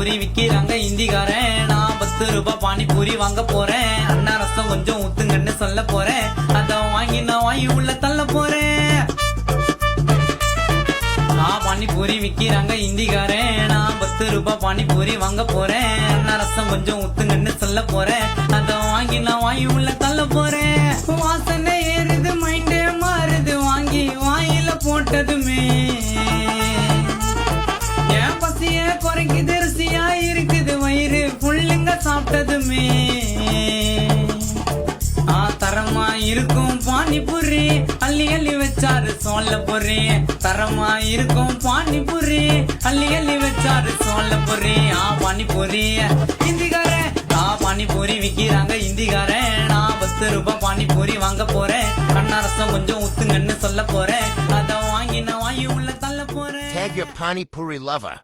பானிபூரி விக்கிறாங்க இந்திக்காரன். நான் 10 ரூபாய் பானிபூரி வாங்க போறேன். அண்ணா ரசம் கொஞ்சம் ஊத்துங்கன்னு சொல்ல போறேன். அத வாங்கி நான் வாங்கி உள்ள தள்ள போறேன். பானிபூரி விக்கிறாங்க இந்திக்காரன். நான் 10 ரூபாய் பானிபூரி வாங்க போறேன். அண்ணா ரசம் கொஞ்சம் ஊத்துங்கன்னு சொல்ல போறேன். அத வாங்கி நான் வாங்கி உள்ள தள்ள போறேன். வாசனை ஏறுது மைண்டே மாறுது வாங்கி வாயில போட்டதுமே. என் பசிய குறைக்குது ருசியா இருக்குது வயிறு புள்ளுங்க சாப்பிட்டதுமே. தரமா இருக்கும் பானிபூரி அள்ளி அள்ளி வச்சாரு சோழ பொறி. தரமா இருக்கும் பானிபூரி அள்ளி அள்ளி வச்சாரு சோழ பொறி. பானிபூரி இந்திக்காரன். பானிபூரி விக்கிறாங்க இந்திக்காரன். நான் 10 ரூபாய் பானிபூரி வாங்க போறேன். அண்ணா ரசம் கொஞ்சம் ஊத்துங்கன்னு சொல்ல போறேன். அத வாங்கி நான் வாங்கி உள்ள தள்ள போறேன். Tag your Pani Puri lover.